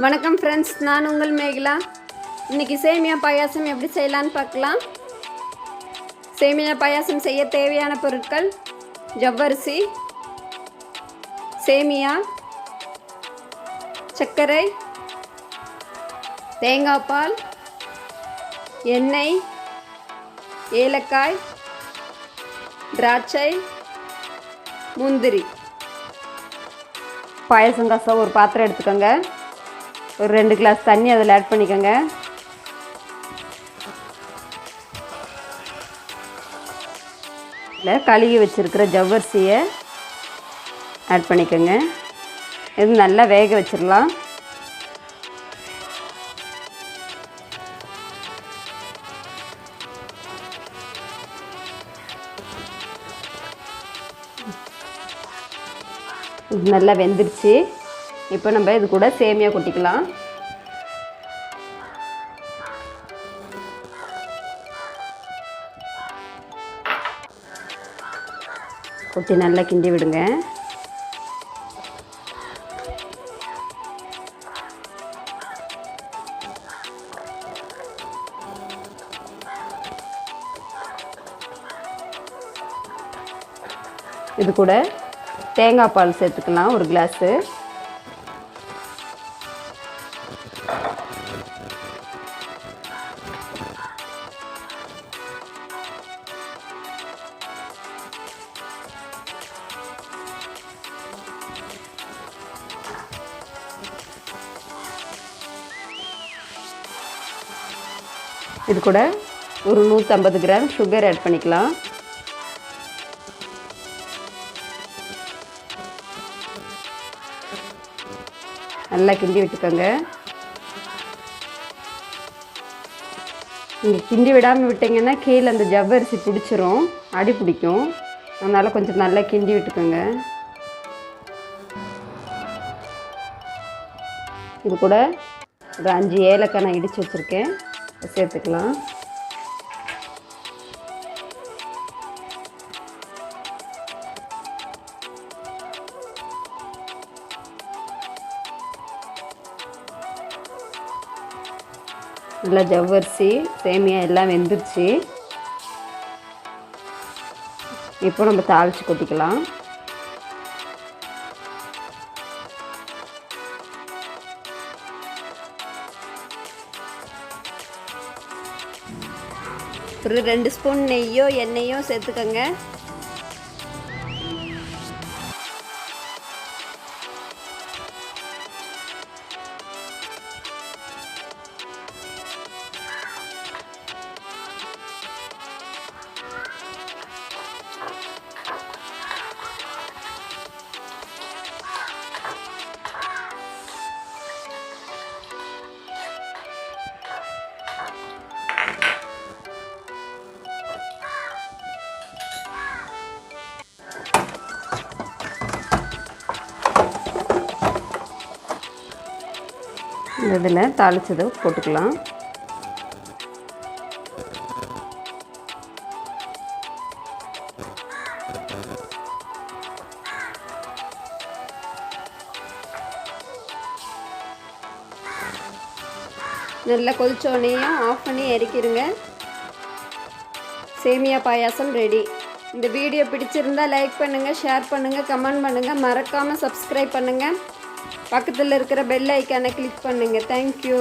வணக்கம் ஃப்ரெண்ட்ஸ், நான் உங்கள் மேகலா. இன்றைக்கி சேமியா பாயாசம் எப்படி செய்யலான்னு பார்க்கலாம். சேமியா பாயாசம் செய்ய தேவையான பொருட்கள்: ஜவ்வரிசி, சேமியா, சர்க்கரை, தேங்காய் பால், எண்ணெய், ஏலக்காய், திராட்சை, முந்திரி. பாயாசம் காசை ஒரு பாத்திரம் எடுத்துக்கோங்க. ஒரு 2 கிளாஸ் தண்ணி அதில் ஆட் பண்ணிக்கோங்க. இதில் கழுகி வச்சுருக்கிற ஜவ்வரிசியை ஆட் பண்ணிக்கோங்க. இது நல்லா வேக வச்சிடலாம். இது நல்லா வெந்துருச்சு. இப்போ நம்ம இது கூட சேமியா கொட்டிக்கலாம். கொட்டி நல்லா கிண்டி விடுங்க. இது கூட தேங்காய் பால் சேர்த்துக்கலாம், 1 கிளாஸு. இது கூட ஒரு 150 கிராம் சுகர் ஆட் பண்ணிக்கலாம். நல்லா கிண்டி விட்டுக்கோங்க. நீங்கள் கிண்டி விடாமல் விட்டிங்கன்னா கீழே அந்த ஜவ்வரிசி பிடிச்சிரும், அடி பிடிக்கும். அதனால் கொஞ்சம் நல்லா கிண்டி விட்டுக்கோங்க. இது கூட ஒரு 5 ஏலக்காய் நான் இடித்து வச்சுருக்கேன், சேர்த்துக்கலாம். நல்லா ஜவ்வரிசி சேமியா எல்லாம் வெந்துருச்சு. இப்போ நம்ம தாளித்து கொட்டிக்கலாம். ஒரு 2 ஸ்பூன் நெய்யோ எண்ணெயோ சேர்த்துக்கோங்க. இதில் தாளிச்சதை போட்டுக்கலாம். நல்லா கொதிச்சோனையும் ஆஃப் பண்ணி இறக்கிடுங்க. சேமியா பாயாசம் ரெடி. இந்த வீடியோ பிடிச்சிருந்தால் லைக் பண்ணுங்கள், ஷேர் பண்ணுங்கள், கமெண்ட் பண்ணுங்கள். மறக்காமல் சப்ஸ்கிரைப் பண்ணுங்கள். பக்கத்தில் இருக்கிற பெல் ஐக்கானை கிளிக் பண்ணுங்கள். தேங்க்யூ.